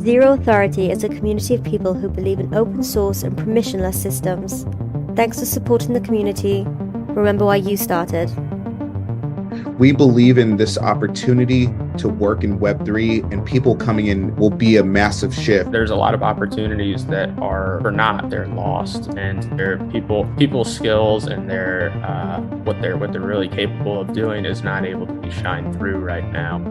Zero Authority is a community of people who believe in open source and permissionless systems. Thanks for supporting the community. Remember why you started. We believe in this opportunity to work in Web3, and people coming in will be a massive shift. There's a lot of opportunities that are for naught, they're lost, and their people's skills and their what they're really capable of doing is not able to be shined through right now.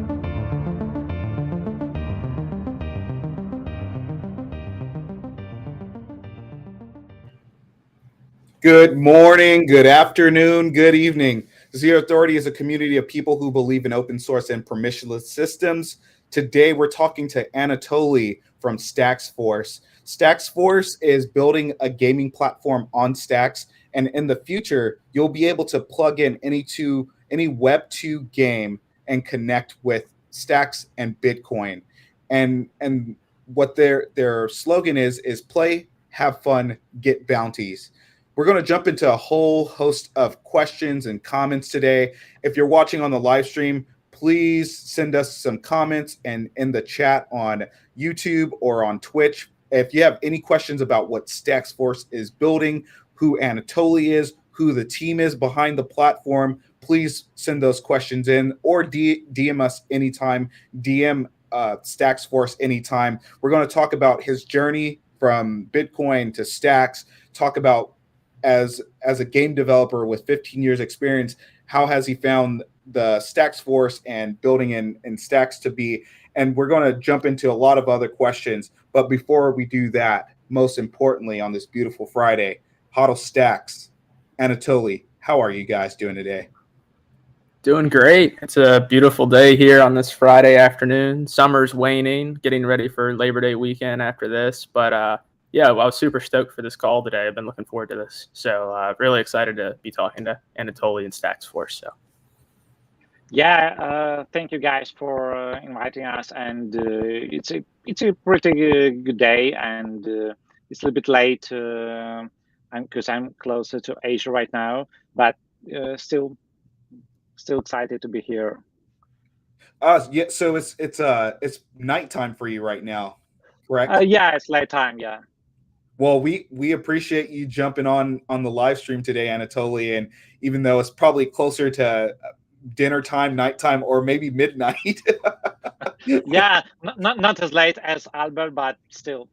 Good morning, good afternoon, good evening. Zero Authority is a community of people who believe in open source and permissionless systems. Today, we're talking to Anatoly from StacksForce. StacksForce is building a gaming platform on Stacks, and in the future, you'll be able to plug in any Web 2 game and connect with Stacks and Bitcoin. And what their slogan is play, have fun, get bounties. We're going to jump into a whole host of questions and comments today. If you're watching on the live stream, please send us some comments and in the chat on YouTube or on Twitch. If you have any questions about what StacksForce is building, who Anatoly is, who the team is behind the platform, please send those questions in or DM us anytime. DM StacksForce anytime. We're going to talk about his journey from Bitcoin to Stacks, talk about as a game developer with 15 years experience, how has he found the StacksForce and building in Stacks to be? And we're going to jump into a lot of other questions. But before we do that, most importantly, on this beautiful Friday, Huddle Stacks, Anatoly, how are you guys doing today? Doing great. It's a beautiful day here on this Friday afternoon. Summer's waning, getting ready for Labor Day weekend after this. But yeah, well, I was super stoked for this call today. I've been looking forward to this. So really excited to be talking to Anatoly and StacksForce. So. Yeah, thank you guys for inviting us. And it's a pretty good day, and it's a little bit late because I'm closer to Asia right now, but still excited to be here. Yeah, so it's nighttime for you right now, correct? Yeah, it's late time. Yeah. Well, we appreciate you jumping on the live stream today, Anatoly. And even though it's probably closer to dinner time, nighttime, or maybe midnight. Yeah, not as late as Albert, but still.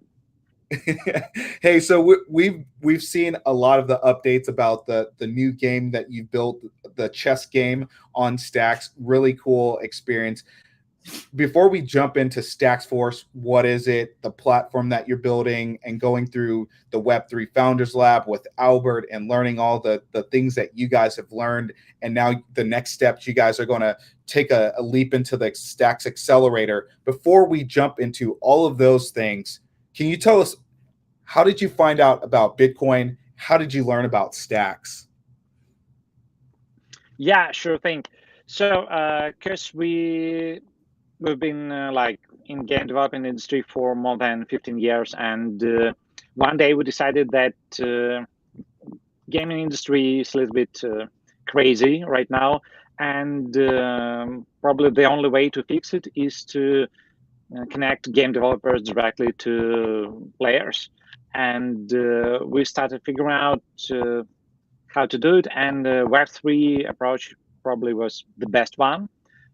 Hey, so we've seen a lot of the updates about the new game that you built, the chess game on Stacks. Really cool experience. Before we jump into StacksForce, what is it, the platform that you're building, and going through the Web3 Founders Lab with Albert and learning all the things that you guys have learned, and now the next steps you guys are going to take a leap into the Stacks Accelerator. Before we jump into all of those things, can you tell us, how did you find out about Bitcoin? How did you learn about Stacks? Yeah, sure thing. So, because we've been like in game development industry for more than 15 years, and one day we decided that gaming industry is a little bit crazy right now, and probably the only way to fix it is to connect game developers directly to players. And we started figuring out how to do it, and Web3 approach probably was the best one.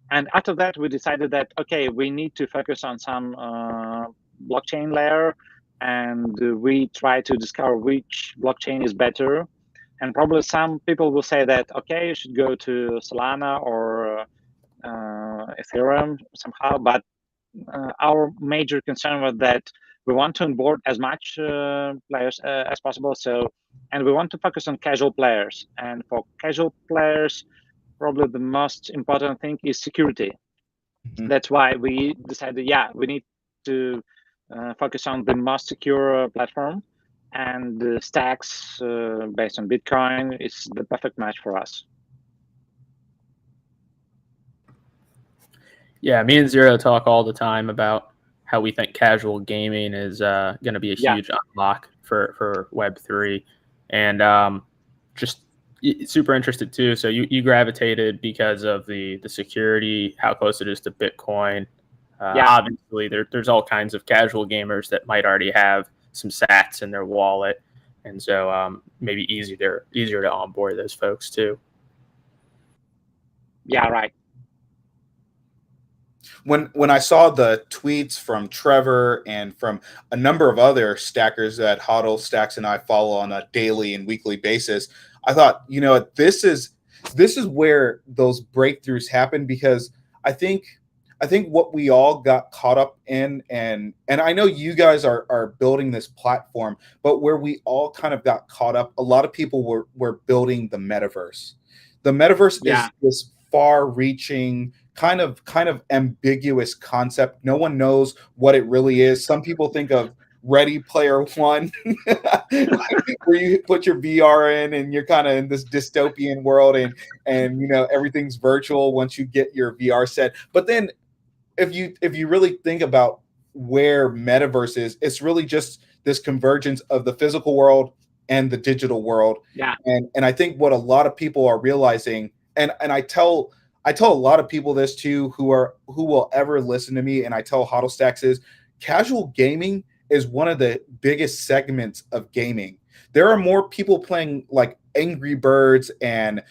And after that, we decided that, okay, we need to focus on some blockchain layer, and we try to discover which blockchain is better. And probably some people will say that, okay, you should go to Solana or Ethereum somehow. But our major concern was that we want to onboard as much players as possible. And we want to focus on casual players. And for casual players, probably the most important thing is security. Mm-hmm. That's why we decided, we need to focus on the most secure platform, and Stacks based on Bitcoin is the perfect match for us. Yeah, me and Zero talk all the time about how we think casual gaming is going to be a huge unlock for Web3. And just super interested too. So you gravitated because of the security, how close it is to Bitcoin. Obviously, there's all kinds of casual gamers that might already have some sats in their wallet, and so maybe easier to onboard those folks too. Yeah, right. When I saw the tweets from Trevor and from a number of other stackers that Hodl Stacks and I follow on a daily and weekly basis, I thought, this is where those breakthroughs happen, because I think what we all got caught up in, and I know you guys are building this platform, but where we all kind of got caught up, a lot of people were building the metaverse. The metaverse is this far-reaching, kind of ambiguous concept. No one knows what it really is. Some people think of Ready Player One, where you put your VR in and you're kind of in this dystopian world, and everything's virtual once you get your VR set. But then if you really think about where metaverse is, it's really just this convergence of the physical world and the digital world. Yeah. And I think what a lot of people are realizing, and I tell a lot of people this too, who will ever listen to me, and I tell Hodl Stacks, is casual gaming is one of the biggest segments of gaming. There are more people playing like Angry Birds and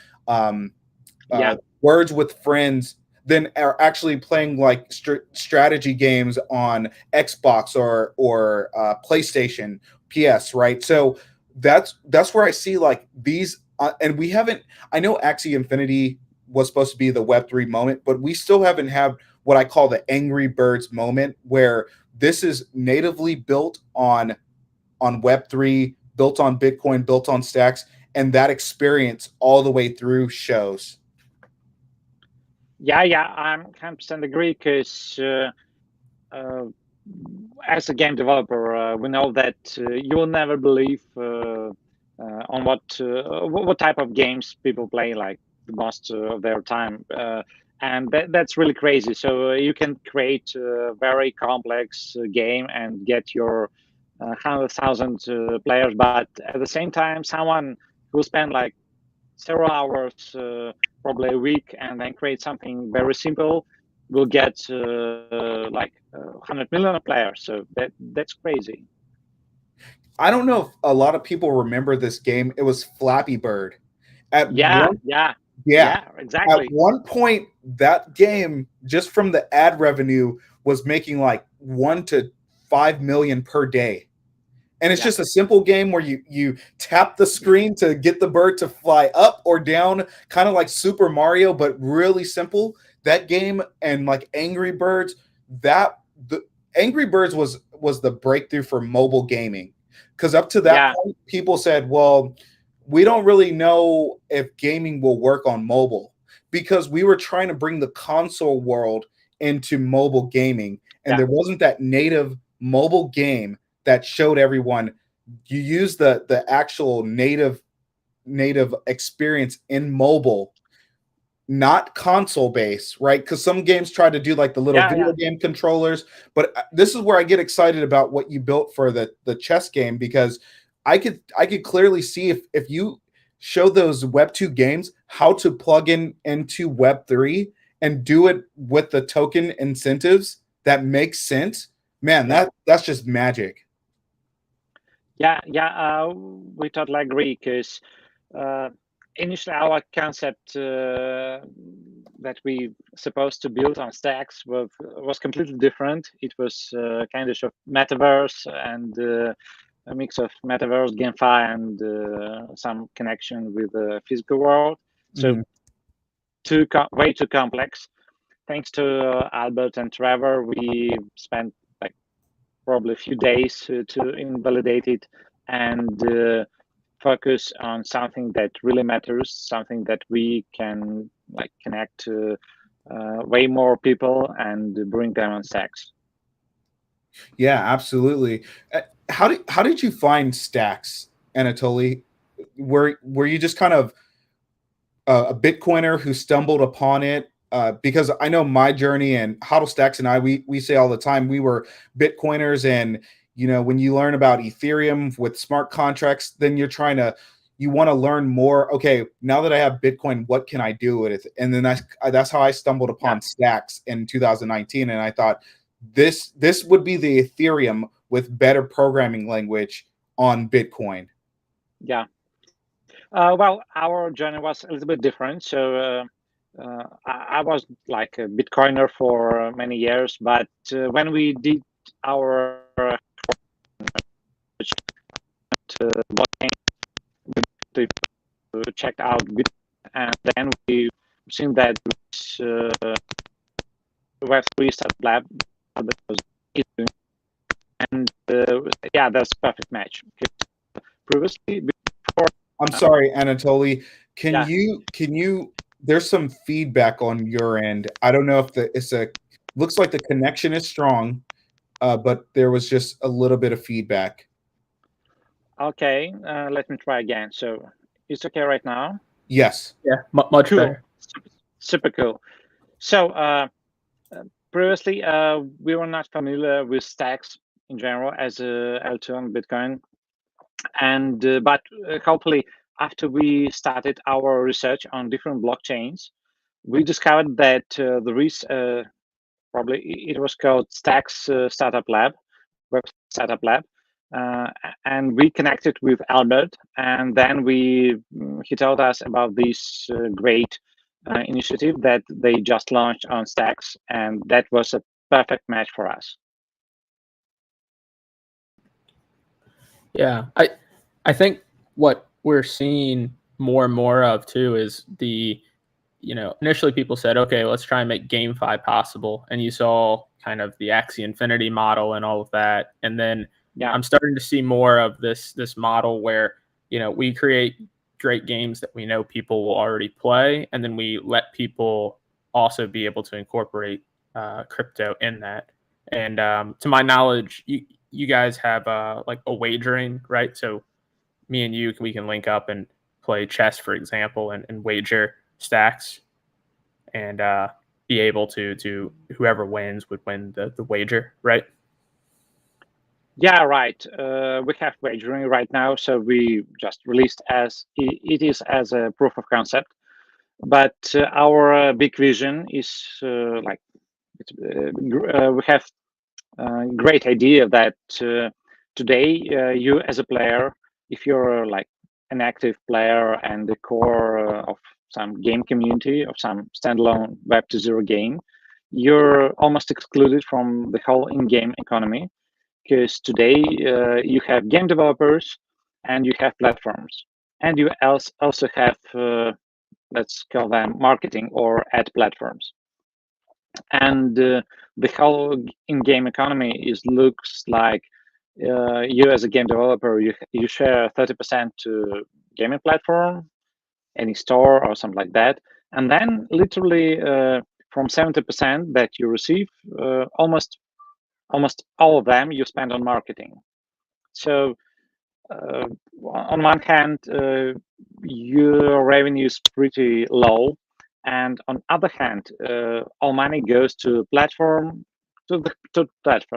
Words with Friends than are actually playing like strategy games on Xbox or PlayStation, PS, right? So that's where I see like these, and we haven't. I know Axie Infinity was supposed to be the Web3 moment, but we still haven't had what I call the Angry Birds moment, where this is natively built on Web3, built on Bitcoin, built on stacks, and that experience all the way through shows. Yeah, I'm 100% agree, because as a game developer, we know that you will never believe on what type of games people play, like the most of their time, and that's really crazy. So you can create a very complex game and get your 100,000 players, but at the same time, someone who spend like several hours, probably a week, and then create something very simple will get like 100 million players. So that's crazy. I don't know if a lot of people remember this game. It was Flappy Bird. Yeah, exactly. At one point, that game, just from the ad revenue, was making like 1 to 5 million per day. And it's just a simple game where you tap the screen to get the bird to fly up or down, kind of like Super Mario, but really simple. That game, and like Angry Birds, the Angry Birds was the breakthrough for mobile gaming. Because up to that point, people said, well, we don't really know if gaming will work on mobile, because we were trying to bring the console world into mobile gaming, and there wasn't that native mobile game that showed everyone you use the actual native experience in mobile, not console based, right? Because some games try to do like the little video game controllers, but this is where I get excited about what you built for the chess game, because I could clearly see if you show those Web 2 games how to plug into Web 3 and do it with the token incentives that makes sense. Man, that's just magic. We totally agree, because initially our concept that we supposed to build on stacks was completely different. It was kind of metaverse and a mix of metaverse, GameFi, and some connection with the physical world. So way too complex. Thanks to Albert and Trevor, we spent like probably a few days to invalidate it and focus on something that really matters, something that we can like connect to way more people and bring them on stacks. Yeah, absolutely. How did you find stacks, Anatoly? Were you just kind of a Bitcoiner who stumbled upon it? Because I know my journey, and Hodl Stacks and I, we say all the time, we were Bitcoiners, and when you learn about Ethereum with smart contracts, then you're trying to you want to learn more. Okay, now that I have Bitcoin, what can I do with it? And then that's how I stumbled upon Stacks in 2019, and I thought this would be the Ethereum with better programming language on Bitcoin. Yeah. Well, our journey was a little bit different. So I was like a Bitcoiner for many years, but when we did our blockchain, we checked out Bitcoin, and then we seen that Web3 startup lab that was doing, and yeah, that's a perfect match. Previously, before, I'm sorry, Anatoly. Can Yeah. you there's some feedback on your end. I don't know if looks like the connection is strong, but there was just a little bit of feedback. Okay, let me try again. So it's okay right now? Yes. Yeah, much Cool. better. Super cool. So previously, we were not familiar with stacks in general as a L2 on Bitcoin, and but hopefully after we started our research on different blockchains, we discovered that there is probably it was called Stacks Startup Lab, Web Startup Lab, and we connected with Albert, and then he told us about this great initiative that they just launched on Stacks, and that was a perfect match for us. Yeah, I think what we're seeing more and more of too is initially people said, okay, let's try and make GameFi possible, and you saw kind of the Axie Infinity model and all of that, and then I'm starting to see more of this model where we create great games that we know people will already play, and then we let people also be able to incorporate crypto in that. And to my knowledge, you guys have like a wagering, right? So me and you, we can link up and play chess, for example, and wager stacks, and be able to whoever wins would win the wager, right? Yeah, right. We have wagering right now, so we just released it is as a proof of concept. But our big vision is we have a great idea that today you as a player, if you're like an active player and the core of some game community of some standalone Web 2.0 game, you're almost excluded from the whole in-game economy, because today you have game developers and you have platforms, and you also have let's call them marketing or ad platforms. And the whole in-game economy looks like you as a game developer, you share 30% to gaming platform, any store or something like that, and then literally from 70% that you receive, almost all of them you spend on marketing. So on one hand, your revenue is pretty low, and on other hand, all money goes to the platform.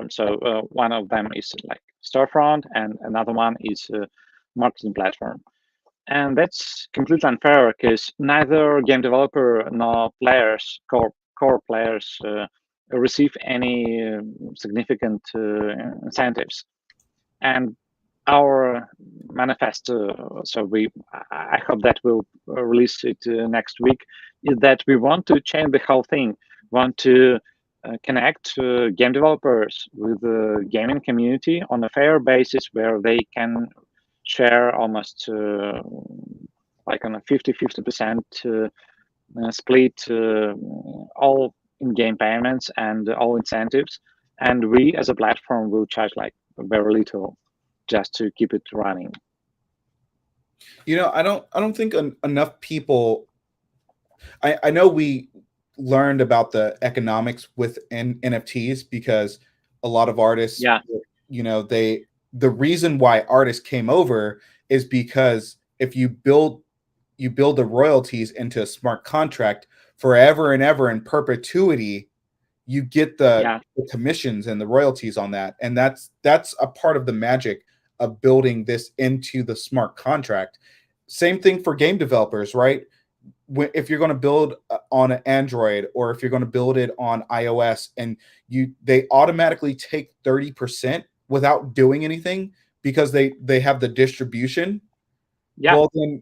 So one of them is like storefront, and another one is marketing platform. And that's completely unfair, because neither game developer nor core players receive any significant incentives. And our manifesto, so I hope that we'll release it next week, is that we want to change the whole thing. Want to connect game developers with the gaming community on a fair basis, where they can share almost like on a 50% split all in-game payments and all incentives, and we as a platform will charge like very little just to keep it running. I don't think enough people. I know we learned about the economics within NFTs because a lot of artists, the reason why artists came over is because if you build the royalties into a smart contract forever and ever in perpetuity, you get the commissions and the royalties on that, and that's a part of the magic of building this into the smart contract. same thing for game developers, right? If you're going to build on an Android, or if you're going to build it on iOS, and they automatically take 30% without doing anything because they have the distribution. Yeah. Well, then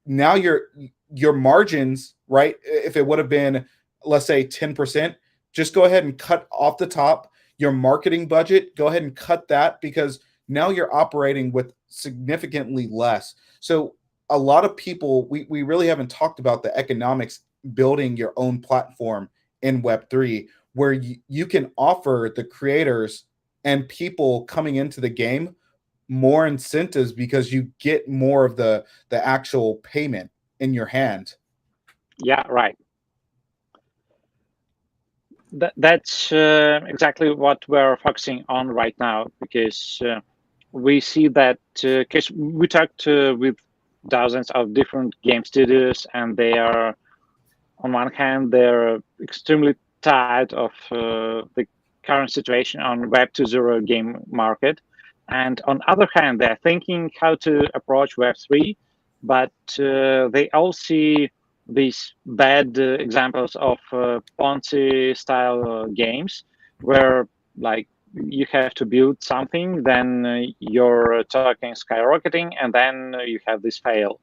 now your margins, right? If it would have been, let's say, 10%, just go ahead and cut off the top. Your marketing budget, go ahead and cut that, because now you're operating with significantly less. So a lot of people, we really haven't talked about the economics building your own platform in Web3, where you can offer the creators and people coming into the game more incentives because you get more of the actual payment in your hand. Yeah, right. That's exactly what we're focusing on right now, because we see that, because we talked with dozens of different game studios, and they are, on one hand, they're extremely tired of the current situation on Web 2.0 game market, and on other hand, they're thinking how to approach Web 3, but they all see these bad examples of Ponzi style games, where like you have to build something, then your token skyrocketing, and then you have this fail.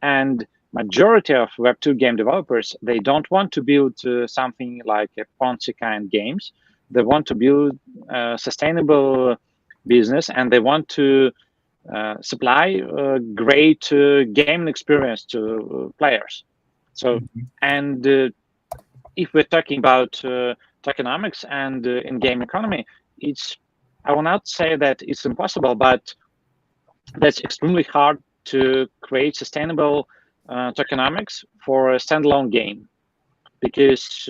And majority of Web2 game developers, they don't want to build something like a Ponzi kind games. They want to build a sustainable business, and they want to supply a great gaming experience to players. So, and if we're talking about tokenomics and in-game economy, I will not say that it's impossible, but that's extremely hard to create sustainable tokenomics for a standalone game. Because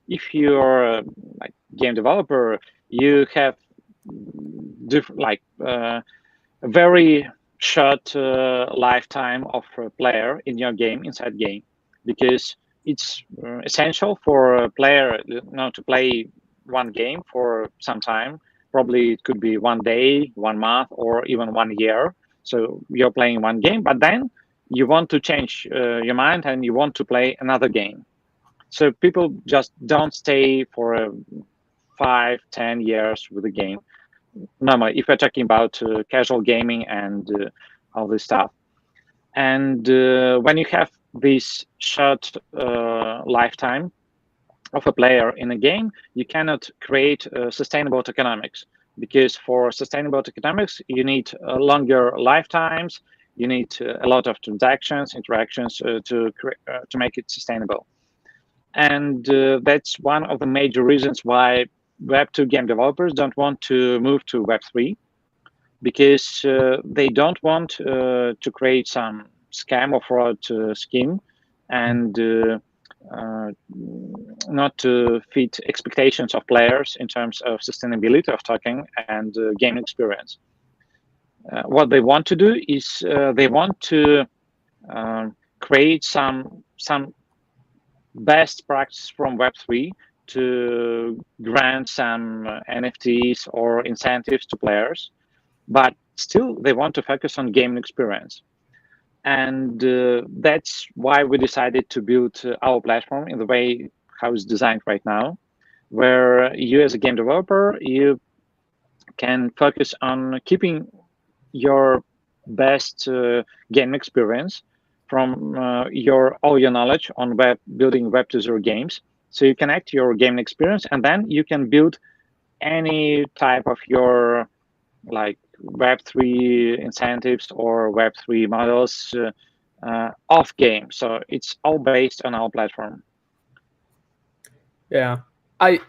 if you're a game developer, you have a very short lifetime of a player in your game, inside game, because it's essential for a player to play one game for some time. Probably it could be 1 day, 1 month, or even 1 year. So you're playing one game, but then you want to change your mind and you want to play another game. So people just don't stay for 5, 10 years with the game. Normally, if we're talking about casual gaming and all this stuff. And when you have this short lifetime of a player in a game, you cannot create sustainable tokenomics, because for sustainable tokenomics, you need longer lifetimes, you need a lot of transactions, interactions to make it sustainable. And that's one of the major reasons why Web2 game developers don't want to move to Web3, because they don't want to create some scam or fraud scheme, and not to fit expectations of players in terms of sustainability of token and game experience. What they want to do is they want to create some best practice from Web3 to grant some NFTs or incentives to players, but still they want to focus on game experience. And that's why we decided to build our platform in the way how it's designed right now, where you as a game developer, you can focus on keeping your best game experience from all your knowledge on building Web 2.0 games. So you connect your game experience, and then you can build any type of your Web3 incentives or Web3 models off game. So it's all based on our platform. Yeah, I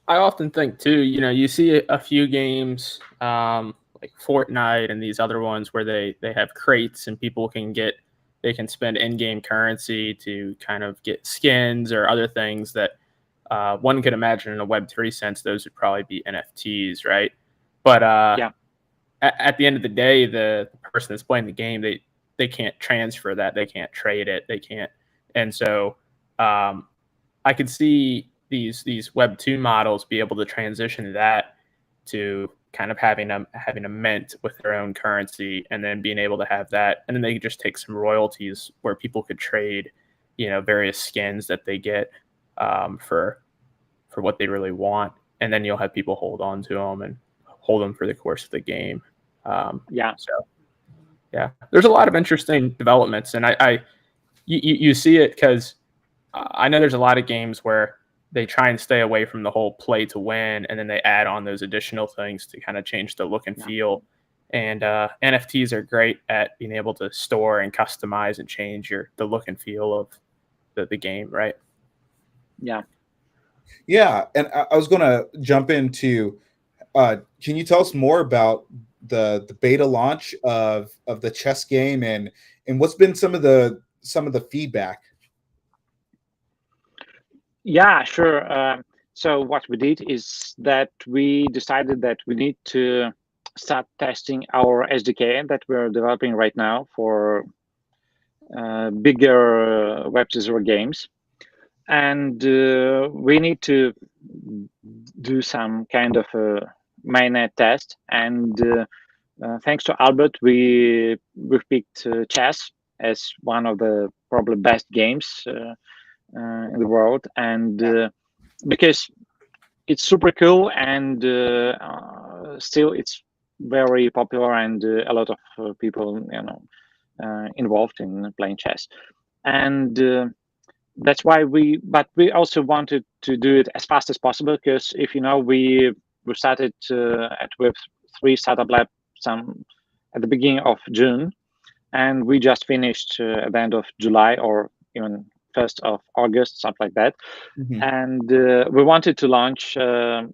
often think too. You see a few games like Fortnite and these other ones where they have crates and people can spend in-game currency to kind of get skins or other things that one could imagine in a Web3 sense. Those would probably be NFTs, right? But yeah. At the end of the day, the person that's playing the game, they can't transfer that, they can't trade it, they can't. And so I could see these Web 2 models be able to transition that to kind of having a mint with their own currency, and then being able to have that, and then they could just take some royalties where people could trade, various skins that they get for what they really want, and then you'll have people hold on to them and hold them for the course of the game. So there's a lot of interesting developments, and you see it because I know there's a lot of games where they try and stay away from the whole play to win, and then they add on those additional things to kind of change the look and feel. And NFTs are great at being able to store and customize and change the look and feel of the game, right? Yeah, and I was going to jump into. Can you tell us more about the beta launch of the chess game, and what's been some of the feedback? Yeah, sure. So what we did is that we decided that we need to start testing our SDK that we're developing right now for bigger Web2.0 games. And we need to do some kind of a mainnet test. And thanks to Albert, we've picked chess as one of the probably best games in the world, and because it's super cool, and still it's very popular, and a lot of people involved in playing chess, and that's why but we also wanted to do it as fast as possible, because if we started at Web3 Startup Lab at the beginning of June, and we just finished at the end of July, or even 1st of August, something like that. Mm-hmm. And we wanted to launch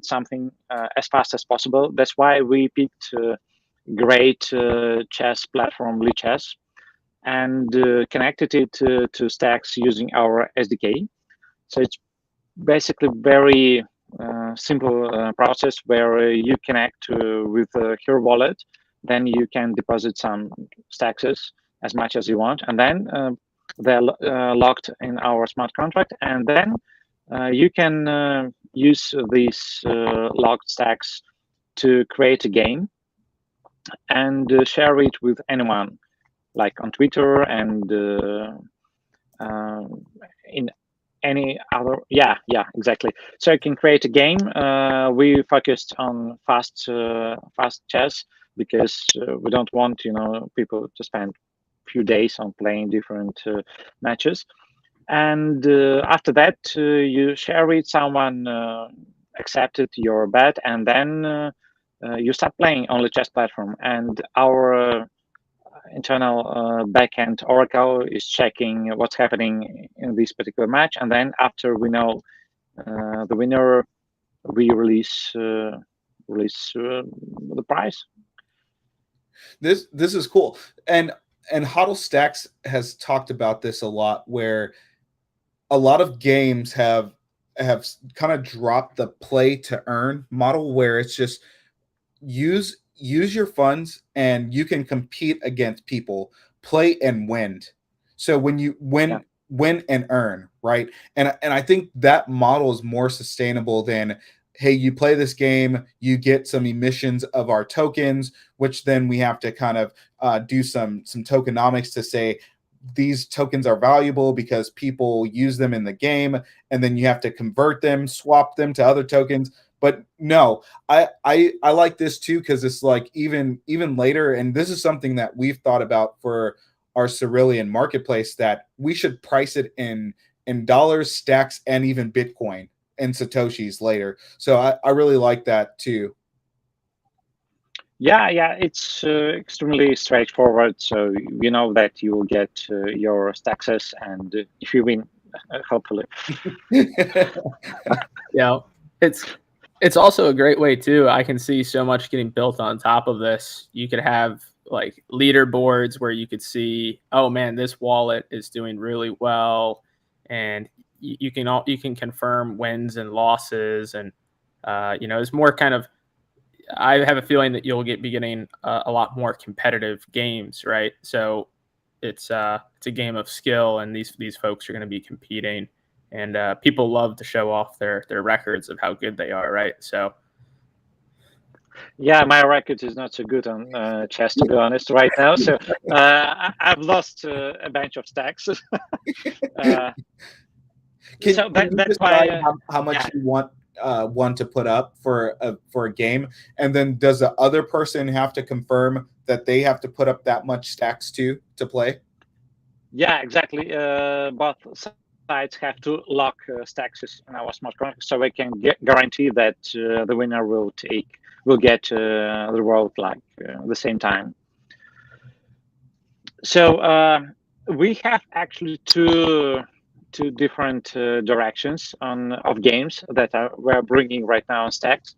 something as fast as possible. That's why we picked great chess platform, Lichess, and connected it to Stacks using our SDK. So it's basically very simple process where you connect with your wallet, then you can deposit some Stacks as much as you want, and then they're locked in our smart contract, and then you can use these locked Stacks to create a game and share it with anyone, like on Twitter and in any other. Yeah, exactly. So you can create a game. We focused on fast chess because we don't want people to spend few days on playing different matches, and after that you share it, someone accepted your bet, and then you start playing on the chess platform, and our internal backend Oracle is checking what's happening in this particular match, and then after we know the winner, we release the prize. This is cool, and Hodl Stacks has talked about this a lot, where a lot of games have kind of dropped the play to earn model, where it's just use your funds and you can compete against people, play and win. So when you win and earn, right? And I think that model is more sustainable than, hey, you play this game, you get some emissions of our tokens, which then we have to kind of do some tokenomics to say these tokens are valuable because people use them in the game, and then you have to convert them, swap them to other tokens. But no, I like this too, because it's like even later, and this is something that we've thought about for our Cerulean marketplace, that we should price it in dollars, Stacks, and even Bitcoin and Satoshis later. So I really like that too. Yeah, it's extremely straightforward. So you know that you will get your Stacks, and if you win, hopefully. Yeah, it's also a great way too. I can see so much getting built on top of this. You could have like leaderboards where you could see, oh man, this wallet is doing really well, and you can confirm wins and losses, and it's more kind of. I have a feeling that you'll be getting a lot more competitive games, right? So it's a game of skill, and these folks are going to be competing, and people love to show off their records of how good they are, right? So Yeah, my record is not so good on chess, to be honest, right now. So I've lost a bunch of stacks. uh, so Can you that's decide why, how much yeah, you want to put up for a game, and then does the other person have to confirm that they have to put up that much stacks too to play? yeah, exactly. Both sides have to lock stacks in our smart contract, so we can guarantee that the winner will get the reward like the same time. So we have actually two different directions of games that we're bringing right now on stacks.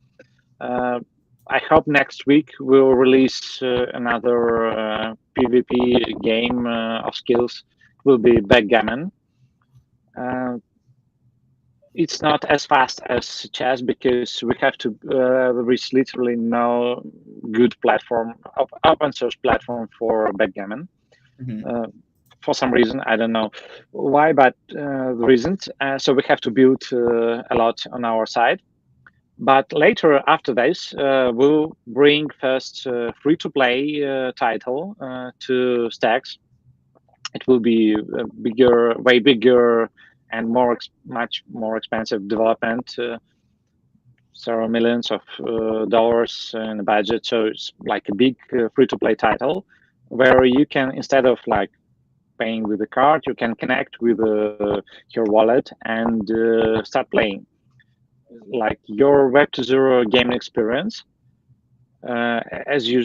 Uh, I hope next week we'll release another PvP game of skills. It will be backgammon. It's not as fast as chess because we have to reach literally no good platform, open source platform for backgammon. Mhm. For some reason, I don't know why, but the reasons. So we have to build a lot on our side. But later, after this, we'll bring first free-to-play title to stacks. It will be a bigger, way bigger, and much more expensive development. Several millions of dollars in the budget. So it's like a big free-to-play title where you can, instead of like paying with a card, you can connect with your wallet and start playing. Like your Web2.0 gaming experience, as you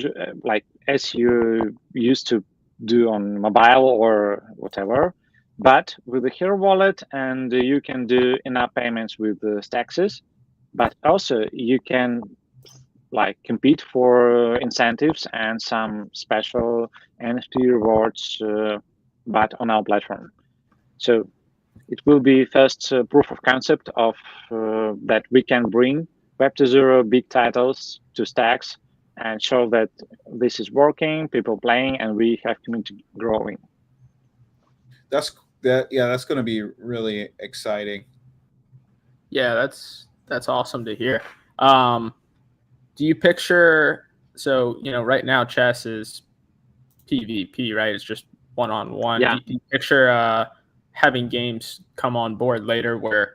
as you used to do on mobile or whatever, but with the Hero wallet, and you can do in-app payments with Staxes, but also you can like compete for incentives and some special NFT rewards, but on our platform. So it will be first proof of concept of that we can bring Web2.0 big titles to stacks and show that this is working, people playing, and we have community growing. That's going to be really exciting. Yeah, that's awesome to hear. Do you picture, so right now chess is PvP, right? It's just one-on-one. Yeah. Do you picture having games come on board later where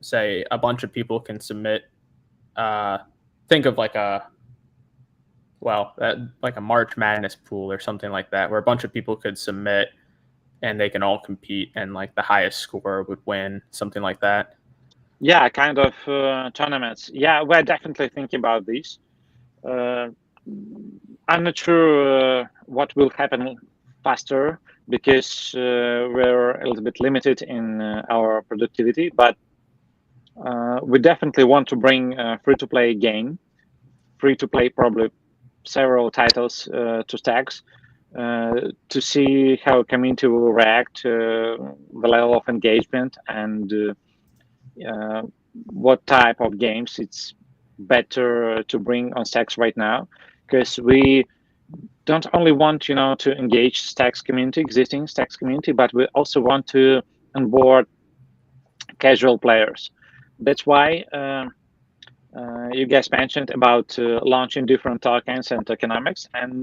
say a bunch of people can submit, think of like like a March Madness pool or something like that, where a bunch of people could submit and they can all compete and like the highest score would win, something like that? Yeah, kind of tournaments. Yeah, we're definitely thinking about this. I'm not sure what will happen faster because we're a little bit limited in our productivity, but we definitely want to bring a free-to-play game, free-to-play probably several titles to stacks to see how community will react, the level of engagement, and what type of games it's better to bring on stacks right now, because we don't only want to engage stacks community, existing stacks community, but we also want to onboard casual players. That's why you guys mentioned about launching different tokens and tokenomics, and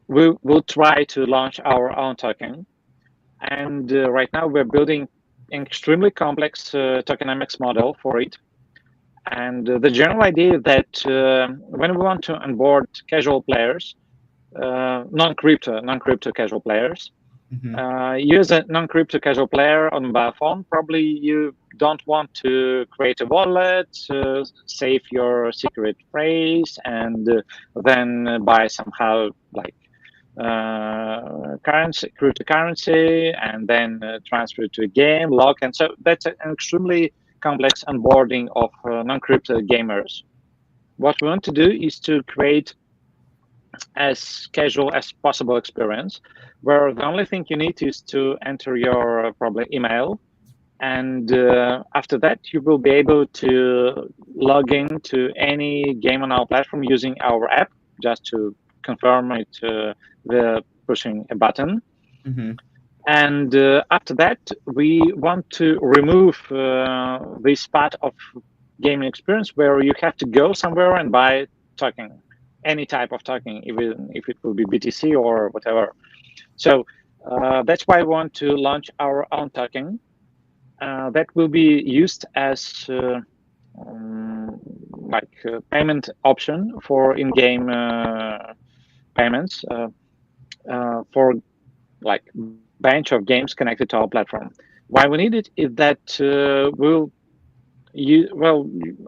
we will try to launch our own token. And right now we're building an extremely complex tokenomics model for it. And the general idea is that when we want to onboard casual players, non-crypto casual players, use a non-crypto casual player on mobile phone. Probably you don't want to create a wallet, save your secret phrase, and then buy somehow like currency, cryptocurrency, and then transfer it to a game, lock, and so that's an extremely complex onboarding of non-crypto gamers. What we want to do is to create as casual as possible experience, where the only thing you need is to enter your probably email, and after that you will be able to log in to any game on our platform using our app, just to confirm it with pushing a button. And after that we want to remove this part of gaming experience where you have to go somewhere and buy token, any type of token, even if it will be BTC or whatever. So that's why I want to launch our own token that will be used as payment option for in-game payments for like bunch of games connected to our platform. Why we need it is that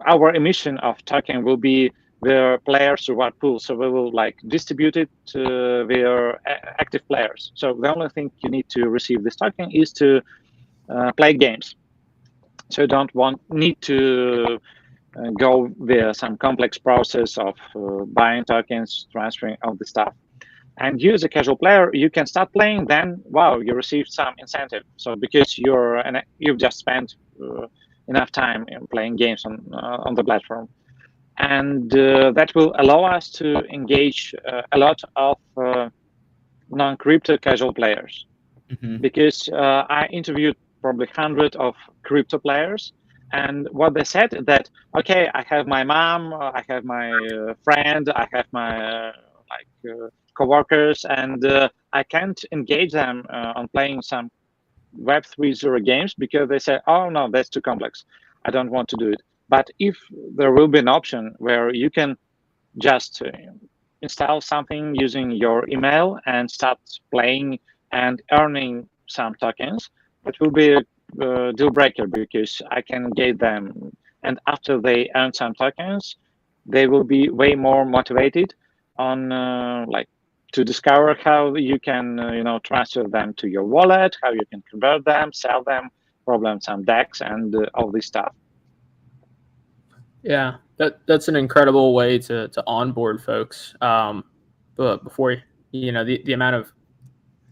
our emission of token will be their players reward pool. So we will like distribute it to their active players. So the only thing you need to receive this token is to play games. So you don't need to go via some complex process of buying tokens, transferring all the stuff. And you as a casual player, you can start playing, then wow, you receive some incentive. So because you've just spent enough time in playing games on the platform, and that will allow us to engage a lot of non-crypto casual players. Mm-hmm. Because I interviewed probably 100 of crypto players, and what they said that, okay, I have my mom, I have my friend, I have my coworkers, and I can't engage them on playing some Web 3.0 games because they say, oh no, that's too complex, I don't want to do it. But if there will be an option where you can just install something using your email and start playing and earning some tokens, it will be a deal breaker because I can get them. And after they earn some tokens, they will be way more motivated on to discover how you can transfer them to your wallet, how you can convert them, sell them, problem some DEX, and all this stuff. Yeah, that's an incredible way to onboard folks. But before the amount of,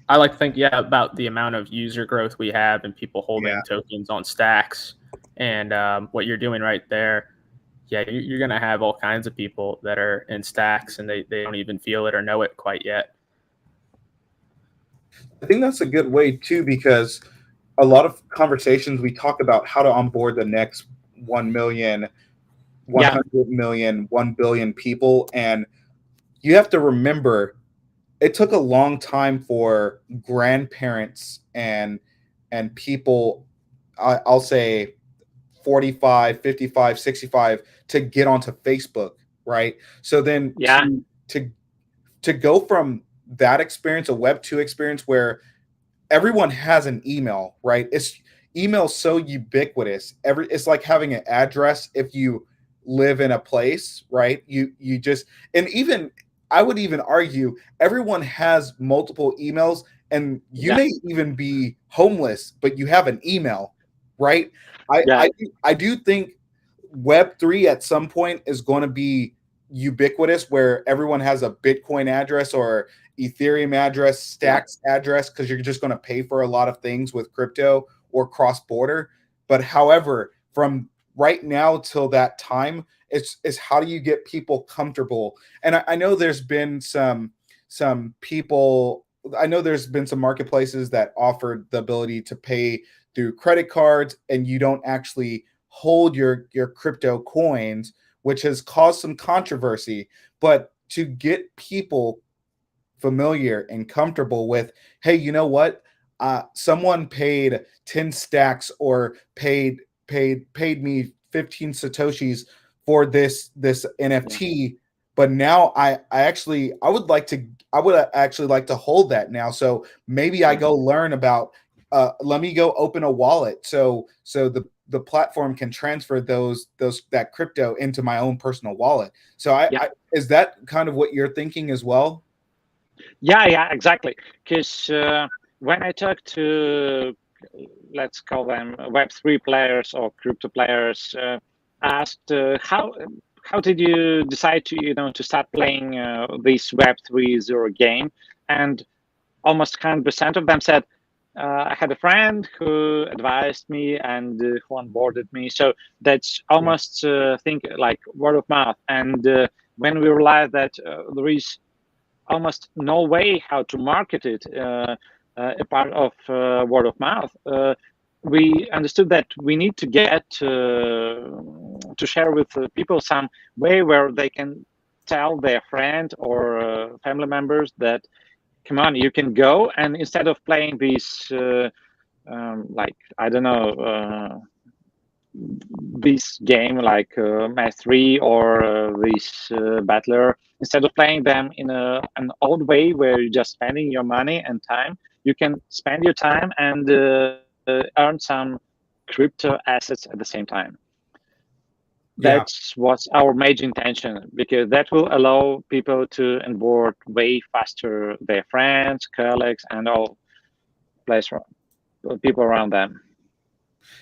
I like to think about the amount of user growth we have and people holding tokens on stacks, and what you're doing right there. Yeah, you're gonna have all kinds of people that are in stacks and they don't even feel it or know it quite yet. I think that's a good way too, because a lot of conversations we talk about how to onboard the next 1 million, 100 million, 1 billion people. And you have to remember, it took a long time for grandparents and people, I'll say 45, 55, 65 to get onto Facebook, right? So then to go from that experience, a Web 2 experience where everyone has an email, right? It's email so ubiquitous. It's like having an address if you live in a place, right? You just, and even I would even argue everyone has multiple emails, and you may even be homeless, but you have an email, right? I do think Web3 at some point is going to be ubiquitous, where everyone has a Bitcoin address or Ethereum address, Stacks address, because you're just going to pay for a lot of things with crypto or cross-border. But however, from right now till that time, it's how do you get people comfortable? And I know there's been some people, I know there's been some marketplaces that offered the ability to pay through credit cards, and you don't actually hold your crypto coins, which has caused some controversy. But to get people familiar and comfortable with, hey, you know what? Someone paid 10 stacks or paid me 15 satoshis for this NFT, but now I would actually like to hold that now. So maybe I go learn about. Let me go open a wallet so the platform can transfer that crypto into my own personal wallet. So is that kind of what you're thinking as well? Yeah, exactly. Because when I talk to, let's call them Web3 players or crypto players, asked how did you decide to start playing this Web 3.0 game, and almost 100% of them said, I had a friend who advised me and who onboarded me. So that's almost think like word of mouth. And when we realized that there is almost no way how to market it, a part of word of mouth, we understood that we need to get to share with people some way where they can tell their friend or family members that, come on, you can go, and instead of playing these like, I don't know, this game like Math 3 or this Battler, instead of playing them in an old way where you're just spending your money and time, you can spend your time and earn some crypto assets at the same time. That's what's our major intention, because that will allow people to onboard way faster their friends, colleagues, and all people around them.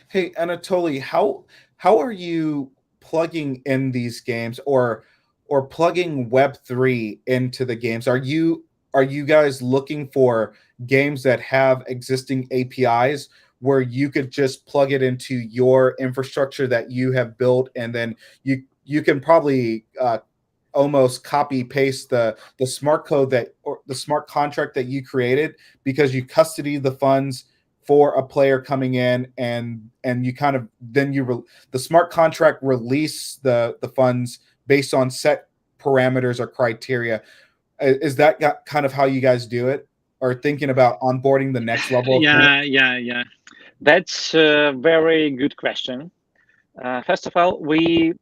Hey, Anatoly, how are you plugging in these games or plugging Web3 into the games? Are you guys looking for games that have existing APIs where you could just plug it into your infrastructure that you have built, and then you can probably almost copy paste the smart code that, or the smart contract that you created, because you custody the funds for a player coming in, and you kind of then the smart contract release the funds based on set parameters or criteria. Is that kind of how you guys do it, or thinking about onboarding the next level of Yeah. That's a very good question. First of all, we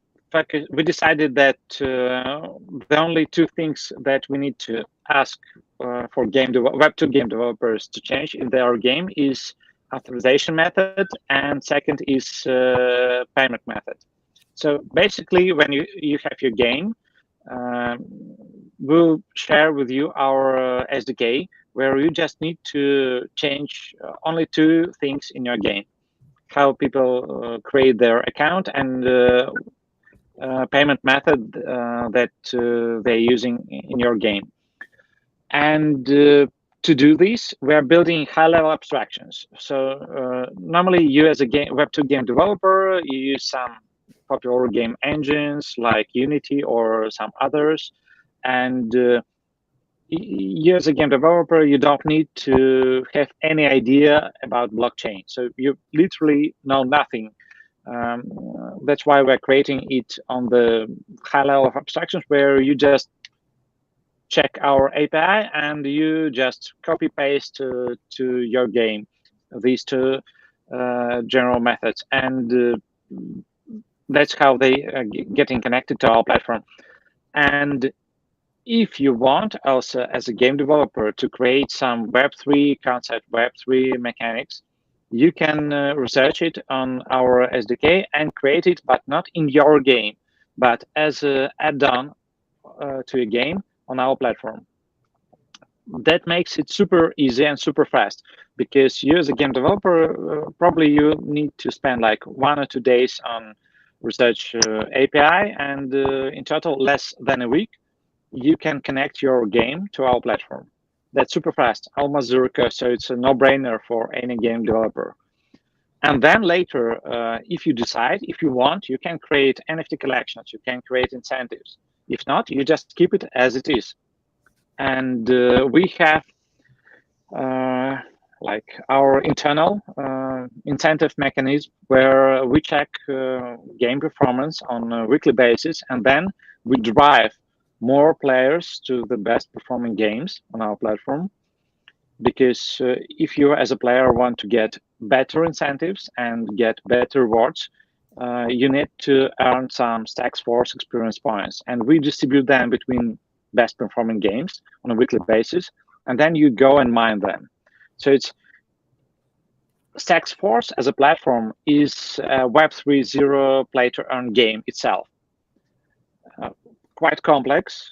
decided that the only two things that we need to ask for Web2 game developers to change in their game is authorization method, and second is payment method. So basically, when you have your game, we'll share with you our SDK, where you just need to change only two things in your game: how people create their account, and payment method that they're using in your game. And to do this, we are building high-level abstractions. So normally, you as a Web2 game developer, you use some popular game engines like Unity or some others, and you as a game developer, you don't need to have any idea about blockchain. So you literally know nothing. That's why we're creating it on the high level of abstractions, where you just check our API and you just copy paste to your game these two general methods, and that's how they are getting connected to our platform. And if you want also as a game developer to create some Web3 concept, Web3 mechanics, you can research it on our SDK and create it, but not in your game, but as an add-on to a game on our platform. That makes it super easy and super fast, because you as a game developer, probably you need to spend like 1 or 2 days on research API, and in total less than a week, you can connect your game to our platform. That's super fast, almost zero cost, so it's a no-brainer for any game developer. And then later, if you decide, if you want, you can create NFT collections, you can create incentives. If not, you just keep it as it is. And we have like our internal incentive mechanism, where we check game performance on a weekly basis, and then we drive more players to the best performing games on our platform. Because if you as a player want to get better incentives and get better rewards, you need to earn some Stacks Force experience points, and we distribute them between best performing games on a weekly basis, and then you go and mine them. So it's Stacks Force as a platform is a Web3 zero play to earn game itself. Quite complex.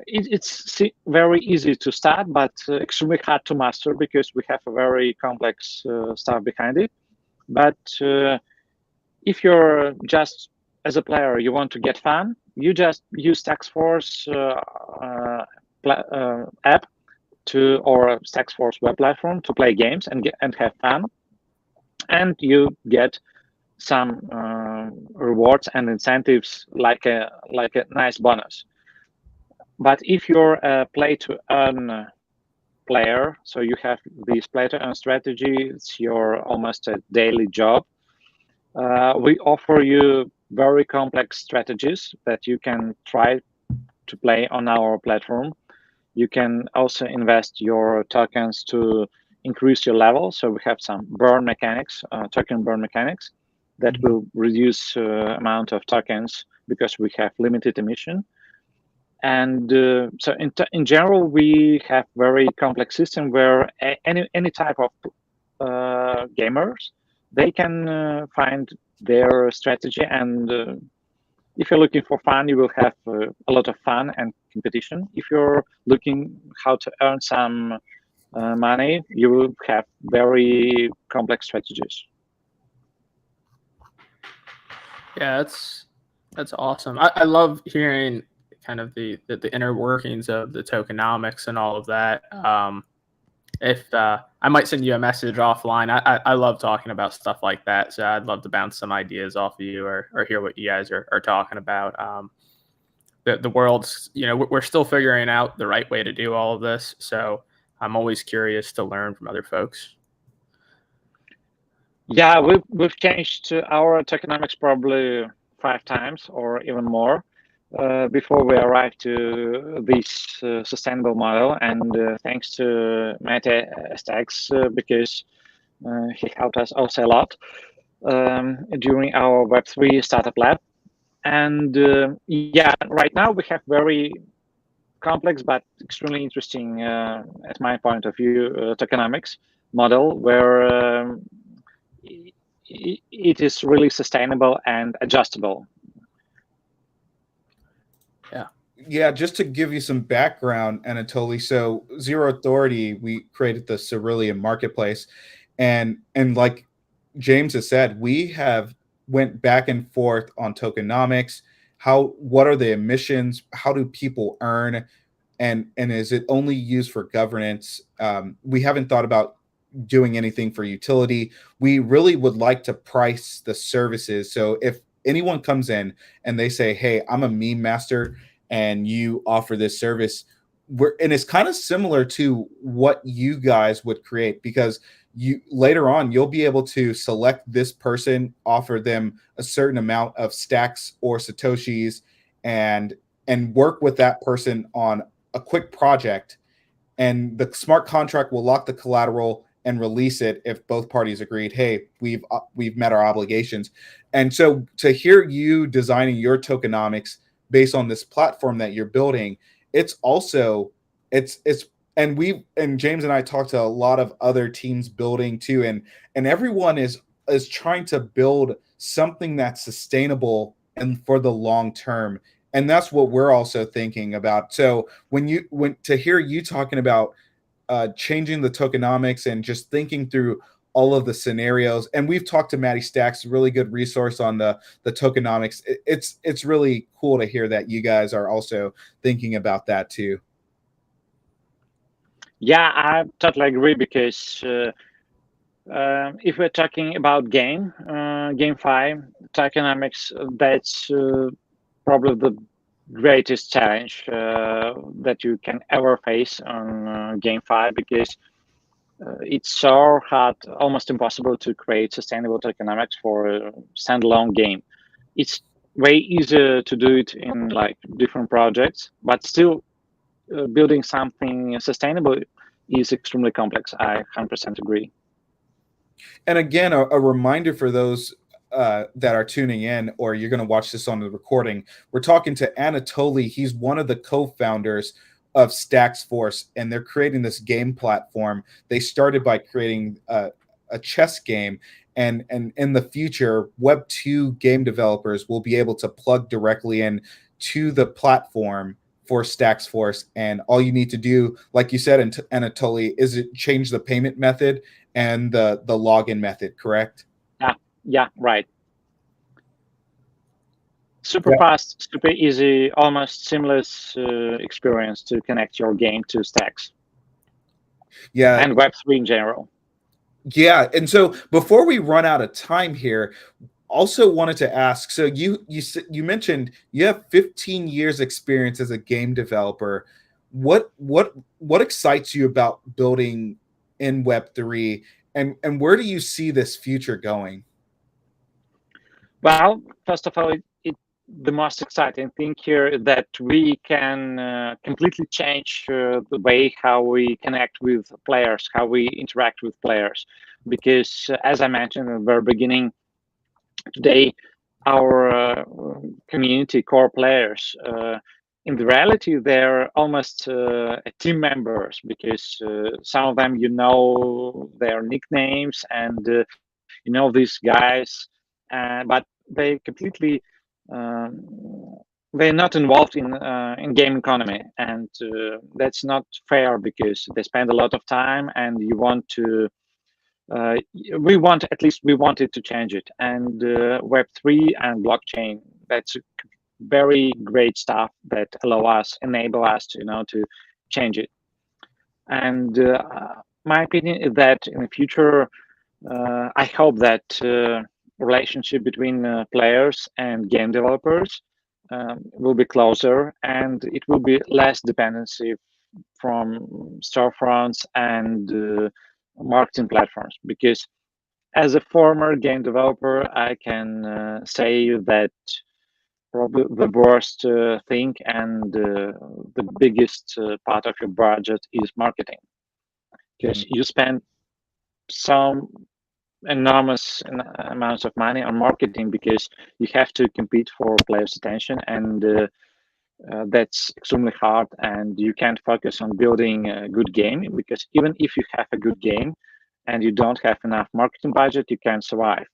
It's very easy to start, but extremely hard to master, because we have a very complex stuff behind it. But if you're just as a player, you want to get fun, you just use Stacks Force app or Stacks Force web platform to play games and have fun, and you get some rewards and incentives like a nice bonus. But if you're a play to earn player, so you have this play to earn strategy, it's your almost a daily job, we offer you very complex strategies that you can try to play on our platform. You can also invest your tokens to increase your level. So we have some burn mechanics, token burn mechanics, that will reduce amount of tokens because we have limited emission. And so in general, we have very complex system where any type of gamers, they can find their strategy. And if you're looking for fun, you will have a lot of fun and competition. If you're looking how to earn some money, you will have very complex strategies. Yeah, that's awesome. I love hearing kind of the inner workings of the tokenomics and all of that. If I might send you a message offline. I love talking about stuff like that, so I'd love to bounce some ideas off of you or hear what you guys are talking about. The world's, we're still figuring out the right way to do all of this, so I'm always curious to learn from other folks. Yeah, we've changed our tokenomics probably 5 times or even more before we arrived to this sustainable model. And thanks to Mate Stacks, because he helped us also a lot during our Web3 startup lab. And yeah, right now we have very complex but extremely interesting, at my point of view, tokenomics model where it is really sustainable and adjustable. Yeah, just to give you some background, Anatoly. So Zero Authority, we created the Cerulean marketplace, and like James has said, we have went back and forth on tokenomics. What are the emissions? How do people earn? And is it only used for governance? We haven't thought about doing anything for utility. We really would like to price the services. So if anyone comes in and they say, "Hey, I'm a meme master," and you offer this service, and it's kind of similar to what you guys would create, because you later on you'll be able to select this person, offer them a certain amount of stacks or satoshis, and work with that person on a quick project, and the smart contract will lock the collateral and release it if both parties agreed, hey, we've met our obligations. And so to hear you designing your tokenomics based on this platform that you're building, it's and James and I talked to a lot of other teams building too, and everyone is trying to build something that's sustainable and for the long term. And that's what we're also thinking about. So when to hear you talking about changing the tokenomics and just thinking through all of the scenarios, and we've talked to Maddie Stacks, a really good resource on the tokenomics. It's really cool to hear that you guys are also thinking about that too. Yeah, I totally agree, because if we're talking about GameFi tokenomics, that's probably the greatest challenge that you can ever face on GameFi, because it's so hard, almost impossible, to create sustainable tokenomics for a standalone game. It's way easier to do it in like different projects, but still building something sustainable is extremely complex. I 100% agree. And again, a reminder for those that are tuning in, or you're going to watch this on the recording, we're talking to Anatoly. He's one of the co-founders of Stacks Force, and they're creating this game platform. They started by creating a chess game, and in the future, Web2 game developers will be able to plug directly in to the platform for Stacks Force. And all you need to do, like you said, Anatoly, is it change the payment method and the login method, correct? Yeah, right. Super fast, super easy, almost seamless experience to connect your game to Stacks. Yeah, and Web3 in general. Yeah, and so before we run out of time here, also wanted to ask. So you mentioned you have 15 years experience as a game developer. What excites you about building in Web3, and where do you see this future going? Well, first of all, the most exciting thing here is that we can completely change the way how we connect with players, how we interact with players. Because as I mentioned at the very beginning, today our community core players, in the reality, they're almost team members, because some of them, their nicknames, and these guys, but they completely um, they're not involved in game economy, and that's not fair, because they spend a lot of time, and you want to we wanted to change it. And Web3 and blockchain, that's very great stuff that enable us to change it. And my opinion is that in the future, I hope that relationship between players and game developers will be closer, and it will be less dependency from storefronts and marketing platforms. Because as a former game developer, I can say that probably the worst thing and the biggest part of your budget is marketing, because you spend some enormous amounts of money on marketing, because you have to compete for players' attention, and that's extremely hard, and you can't focus on building a good game, because even if you have a good game and you don't have enough marketing budget, you can't survive.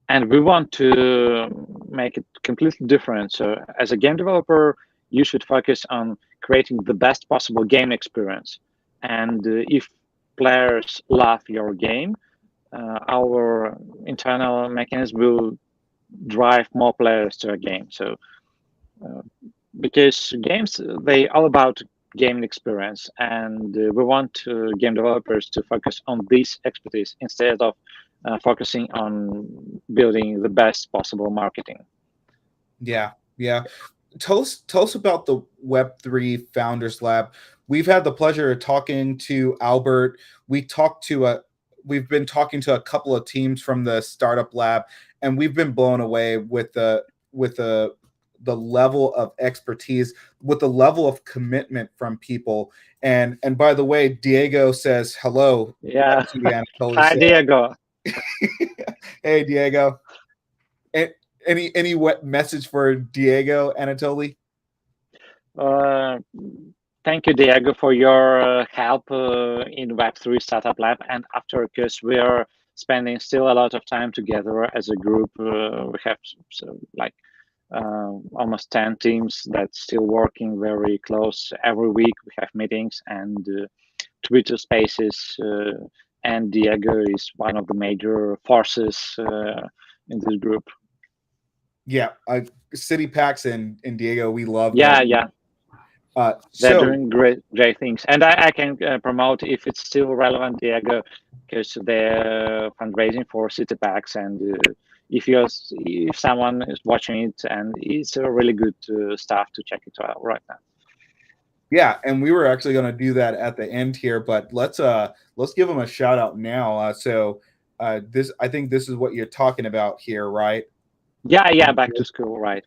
And we want to make it completely different. So as a game developer, you should focus on creating the best possible game experience. And if players love your game, our internal mechanism will drive more players to a game. So because games, they all about game experience, and we want game developers to focus on this expertise instead of focusing on building the best possible marketing. Yeah, yeah. Tell us about the Web3 Founders Lab. We've had the pleasure of talking to Albert. We've been talking to a couple of teams from the startup lab, and we've been blown away with the level of expertise, with the level of commitment from people. And by the way, Diego says hello. Yeah. To the Anatoly. Hi, Diego. Hey, Diego. Any what message for Diego, Anatoly? Thank you, Diego, for your help in Web3 Startup Lab. And after, because we are spending still a lot of time together as a group, we have almost 10 teams that's still working very close. Every week we have meetings and Twitter spaces, and Diego is one of the major forces in this group. Yeah, City Packs and Diego, we love Yeah, them. yeah. They're doing great things, and I can promote, if it's still relevant, Diego, because they're fundraising for City Packs, and if someone is watching it, and it's a really good stuff to check it out right now. Yeah, and we were actually going to do that at the end here, but let's give them a shout out now. I think this is what you're talking about here, right? Yeah, back to school, right?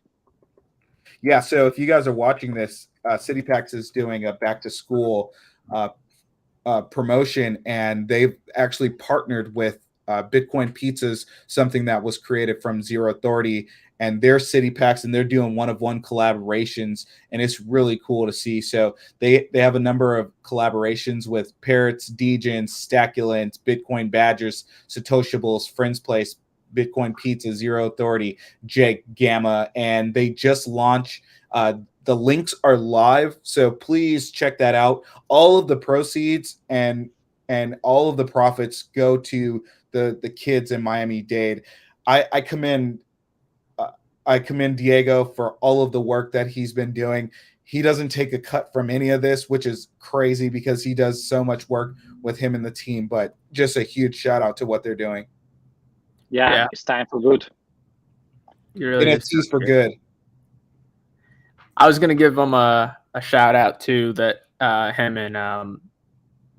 Yeah, so if you guys are watching this, City Packs is doing a back to school promotion, and they've actually partnered with Bitcoin Pizzas, something that was created from Zero Authority, and their City Packs, and they're doing one-of-one collaborations, and it's really cool to see. So they have a number of collaborations with Parrots, Degens, Stackulants, Bitcoin Badgers, Satoshiables, Friends Place, Bitcoin Pizza, Zero Authority, Jake, Gamma, and they just launched. The links are live, so please check that out. All of the proceeds and all of the profits go to the kids in Miami-Dade. I commend Diego for all of the work that he's been doing. He doesn't take a cut from any of this, which is crazy because he does so much work with him and the team. But just a huge shout out to what they're doing. Yeah. It's time for good. Really NFTs for good. I was gonna give them a shout out too, that him and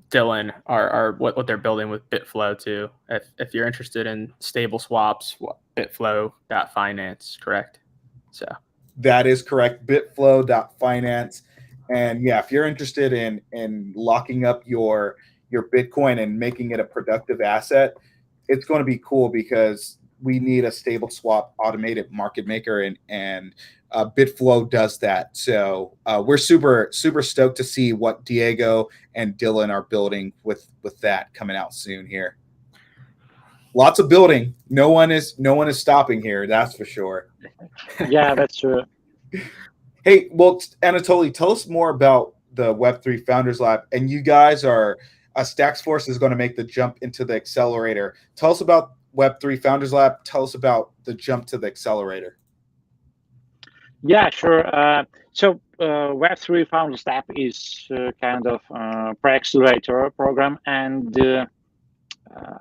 Dylan are what they're building with BitFlow too. If you're interested in stable swaps, bitflow.finance, correct? So that is correct. Bitflow.finance. And yeah, if you're interested in locking up your Bitcoin and making it a productive asset, it's going to be cool because we need a stable swap automated market maker, and Bitflow does that. So we're super stoked to see what Diego and Dylan are building with that coming out soon here. Lots of building. No one is stopping here. That's for sure. Yeah, that's true. Hey, well, Anatoly, tell us more about the Web3 Founders Lab. And you guys are, Stacks Force is going to make the jump into the accelerator. Tell us about Web3 Founders Lab. Tell us about the jump to the accelerator. Yeah, sure. So Web3 Founders Lab is kind of pre-accelerator program, and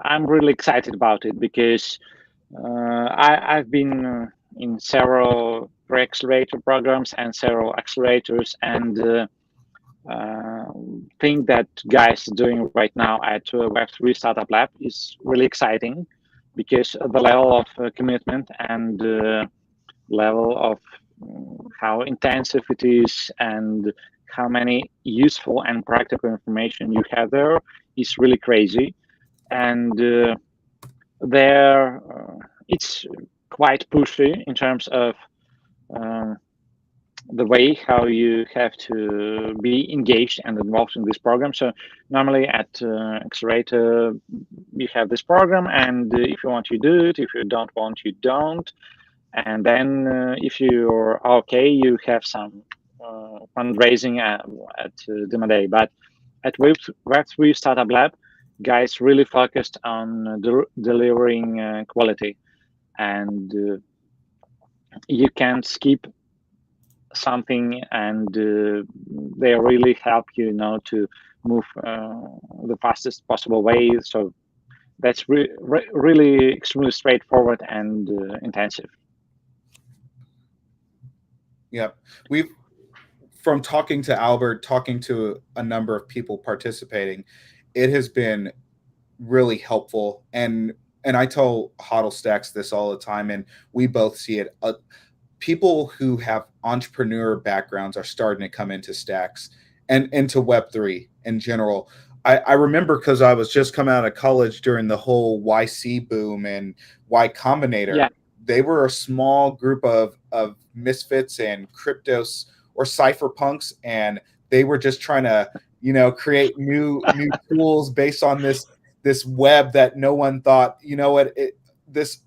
I'm really excited about it because I've been in several pre-accelerator programs and several accelerators, and thing that guys are doing right now at Web3 Startup Lab is really exciting because the level of commitment and level of how intensive it is and how many useful and practical information you have there is really crazy. And there it's quite pushy in terms of the way how you have to be engaged and involved in this program. So normally at Accelerator, you have this program, and if you want, you do it. If you don't want, you don't. And then if you're okay, you have some fundraising at Demo Day. But at Web3 Startup Lab, guys really focused on delivering quality, and you can skip something, and they really help you, to move the fastest possible way. So that's really extremely straightforward and intensive. Yep. We've, from talking to Albert, talking to a number of people participating, it has been really helpful. And I tell Hodl Stacks this all the time, and we both see it. People who have entrepreneur backgrounds are starting to come into Stacks and into Web3 in general. I remember because I was just coming out of college during the whole YC boom and Y Combinator. Yeah. They were a small group of misfits and cryptos or cypherpunks, and they were just trying to, create new tools based on this web that no one thought, this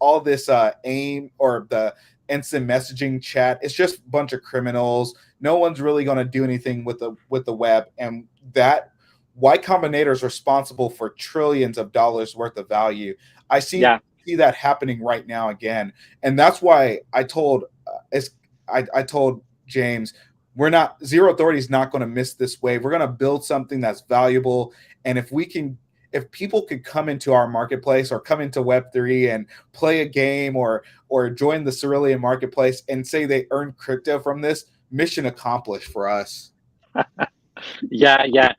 AIM or the instant messaging chat, it's just a bunch of criminals. No one's really going to do anything with the web, and that Y Combinator is responsible for trillions of dollars worth of value. I see that happening right now again, and that's why I told I told James, we're not, Zero Authority is not going to miss this wave. We're going to build something that's valuable, and if people could come into our marketplace or come into Web3 and play a game or join the Cerulean marketplace and say they earn crypto from this, mission accomplished for us. Yeah.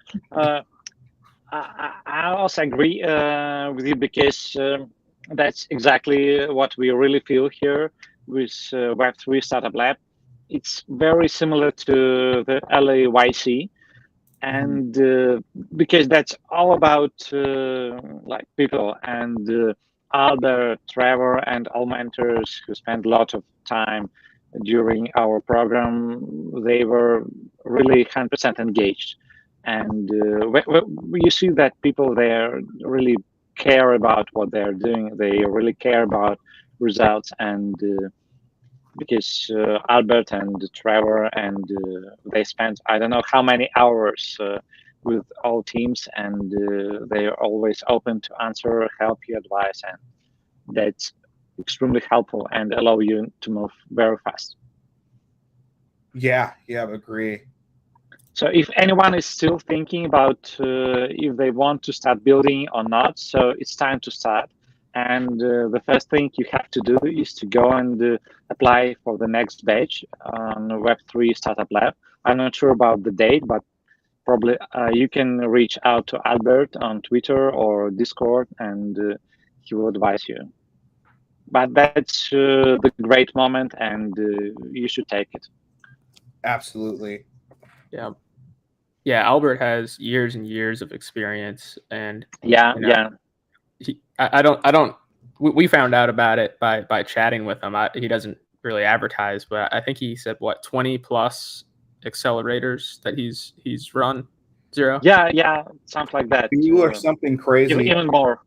I also agree with you because that's exactly what we really feel here with Web3 Startup Lab. It's very similar to the LAYC. And because that's all about like people, and Albert, Trevor, and all mentors who spent a lot of time during our program, they were really 100% engaged. And you see that people there really care about what they're doing. They really care about results, and because Albert and Trevor and they spent I don't know how many hours with all teams, and they are always open to answer, help you, advise, and that's extremely helpful and allow you to move very fast. Yeah, I agree. So if anyone is still thinking about if they want to start building or not, so it's time to start. And the first thing you have to do is to go and apply for the next batch on Web3 Startup Lab. I'm not sure about the date, but probably you can reach out to Albert on Twitter or Discord, and he will advise you. but that's the great moment, and you should take it. Absolutely. Yeah. Yeah, Albert has years and years of experience, and Yeah, you know, yeah, I don't. We found out about it by chatting with him. He doesn't really advertise, but I think he said 20 plus accelerators that he's run. Zero. yeah, something like that. You are something crazy. Even more.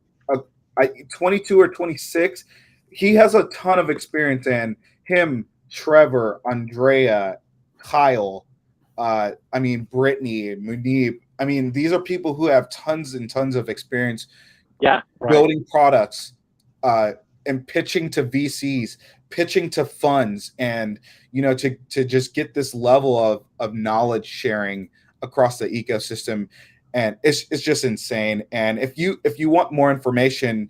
22 or 26. He has a ton of experience in him, Trevor, Andrea, Kyle, Brittany, Munib. These are people who have tons and tons of experience building products and pitching to VCs, pitching to funds, and to just get this level of knowledge sharing across the ecosystem. And it's just insane. And if you want more information,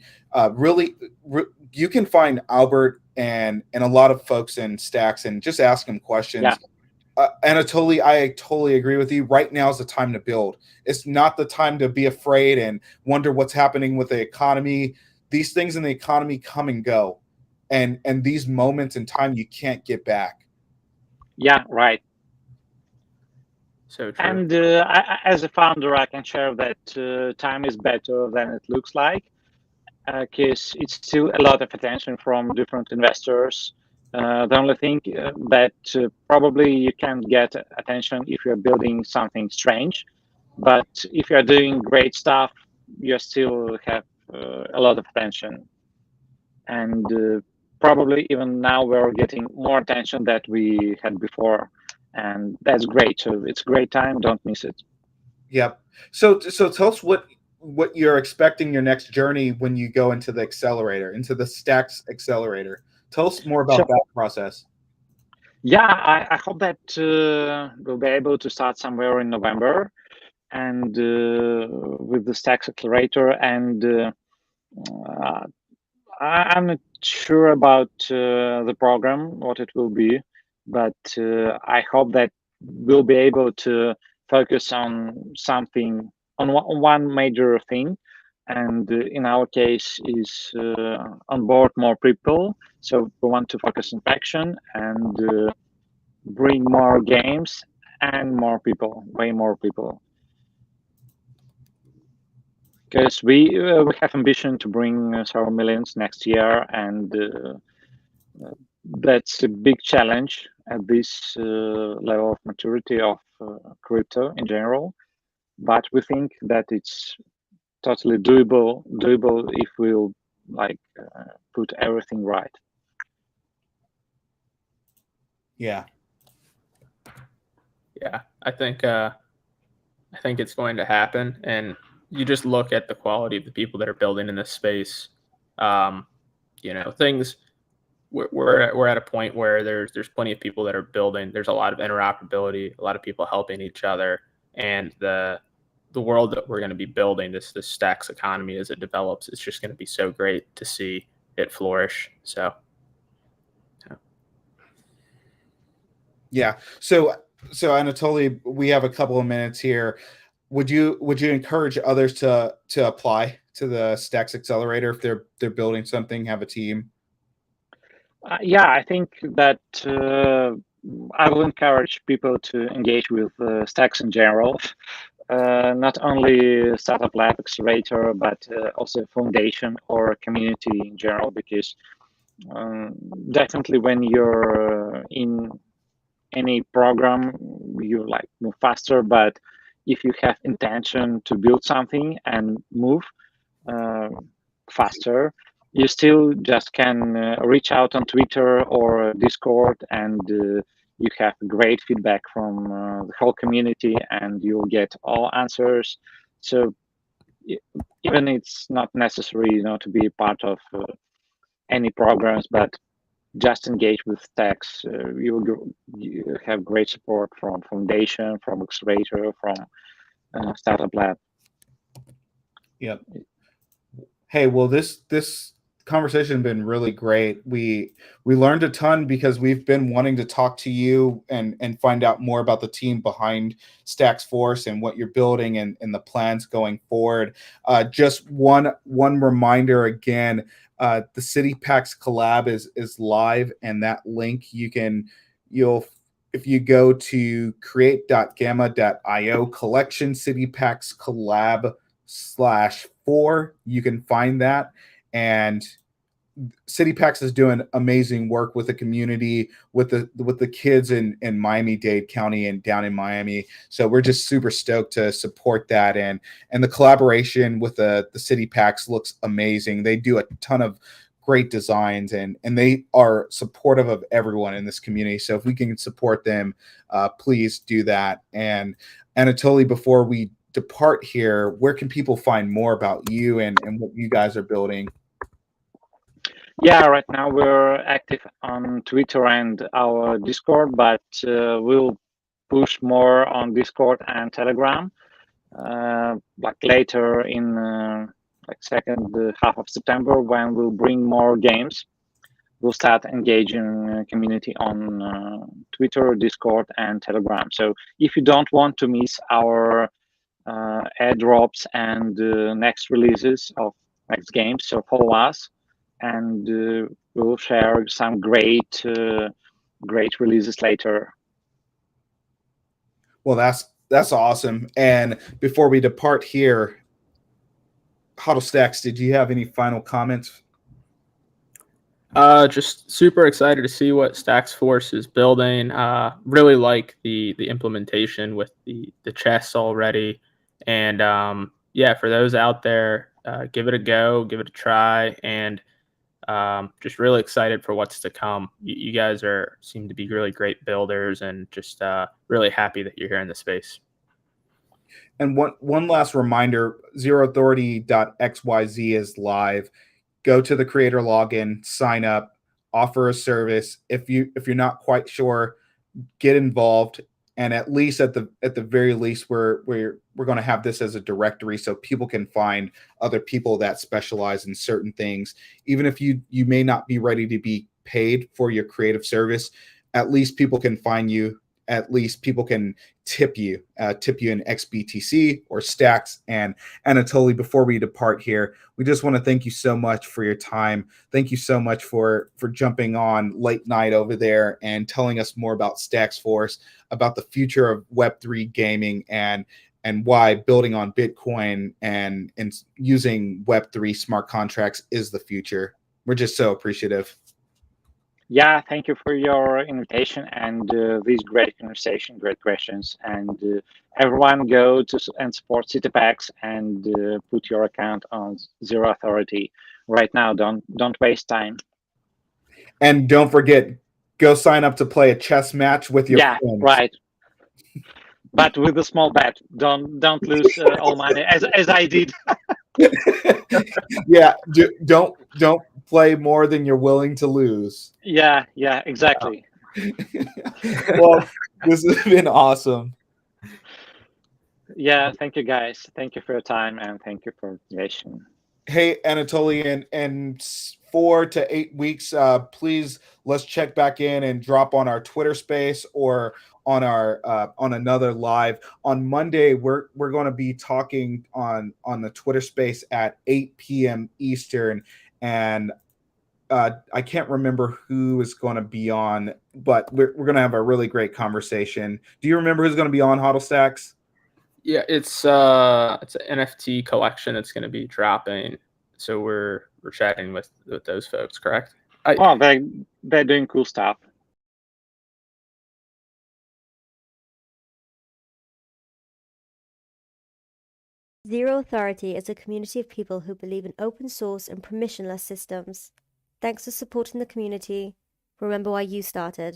you can find Albert and a lot of folks in Stacks and just ask them questions. Yeah. Anatoly, I totally agree with you. Right now is the time to build. It's not the time to be afraid and wonder what's happening with the economy. These things in the economy come and go, and these moments in time you can't get back. Yeah, right. So true. And as a founder, I can share that time is better than it looks like, because it's still a lot of attention from different investors. The only thing that probably you can get attention if you're building something strange, but if you're doing great stuff, you still have a lot of attention. And probably even now we're getting more attention that we had before, and that's great. So it's a great time. Don't miss it. Yep. So tell us what you're expecting your next journey when you go into the accelerator, into the Stacks accelerator. Tell us more about that process. Yeah, I hope that we'll be able to start somewhere in November, and with the Stacks accelerator. And I'm not sure about the program, what it will be, but I hope that we'll be able to focus on something, on one major thing, and in our case is onboard more people. So we want to focus on faction and bring more games and more people, way more people. Because we have ambition to bring several millions next year, and that's a big challenge at this level of maturity of crypto in general. But we think that it's totally doable if we'll put everything right. Yeah. I think it's going to happen, and you just look at the quality of the people that are building in this space. Things we're at a point where there's plenty of people that are building. There's a lot of interoperability, a lot of people helping each other, and the world that we're going to be building, this Stacks economy as it develops, it's just going to be so great to see it flourish. So yeah. So Anatoly, we have a couple of minutes here. Would you encourage others to apply to the Stacks accelerator if they're building something, have a team? Yeah, I think that I will encourage people to engage with Stacks in general. Not only Startup Lab Accelerator, but also Foundation or community in general, because definitely when you're in any program, you move faster. But if you have intention to build something and move faster, you still just can reach out on Twitter or Discord, and you have great feedback from the whole community, and you'll get all answers. So even it's not necessary, to be part of any programs, but just engage with Stacks. You have great support from Foundation, from Accelerator, from Startup Lab. Yep. Hey, well, this conversation has been really great. We learned a ton because we've been wanting to talk to you and find out more about the team behind Stacks Force and what you're building and the plans going forward. Just one reminder again, the City Packs collab is live, and that link you'll if you go to create.gamma.io collection City Packs collab /4, you can find that. And City Packs is doing amazing work with the community, with the kids in Miami-Dade County and down in Miami. So we're just super stoked to support that, and the collaboration with the City Packs looks amazing. They do a ton of great designs, and they are supportive of everyone in this community. So if we can support them, please do that. And Anatoly, before we depart here, where can people find more about you and what you guys are building? Yeah, right now we're active on Twitter and our Discord, but we'll push more on Discord and Telegram. Like later in like second half of September, when we'll bring more games, we'll start engaging community on Twitter, Discord, and Telegram. So if you don't want to miss our airdrops and next releases of next games, so follow us, and we'll share some great releases later. Well, that's awesome. And before we depart here, HuddleStacks, did you have any final comments? Just super excited to see what Stacks Force is building. Really like the implementation with the chests already. And yeah, for those out there, give it a go, give it a try, and just really excited for what's to come. You guys seem to be really great builders, and just really happy that you're here in the space. And one last reminder, zeroauthority.xyz is live. Go to the creator login, sign up, offer a service. If you're not quite sure, get involved. And at least at the very least, we're going to have this as a directory so people can find other people that specialize in certain things. Even if you may not be ready to be paid for your creative service, at least people can find you. At least people can tip you in XBTC or Stacks. And Anatoly, before we depart here, we just want to thank you so much for your time. Thank you so much for jumping on late night over there and telling us more about Stacks Force, about the future of Web3 gaming, and why building on Bitcoin and using Web3 smart contracts is the future. We're just so appreciative. Yeah, thank you for your invitation and these great conversation, great questions. And everyone go to and support City Packs and put your account on Zero Authority right now. Don't waste time. And don't forget, go sign up to play a chess match with your friends. Yeah, right. But with a small bet. Don't lose all money as I did. Yeah, don't play more than you're willing to lose. Yeah, exactly. Well, this has been awesome. Yeah, thank you guys. Thank you for your time, and thank you for the invitation. Hey, Anatoly, and 4 to 8 weeks, please let's check back in and drop on our Twitter space or on our on another live. On Monday, we're going to be talking on the Twitter space at 8 p.m. Eastern, and I can't remember who is going to be on, but we're going to have a really great conversation. Do you remember who's going to be on HuddleStacks? Yeah, it's an NFT collection that's going to be dropping. So we're chatting with those folks, correct? They're doing cool stuff. Zero Authority is a community of people who believe in open source and permissionless systems. Thanks for supporting the community. Remember why you started.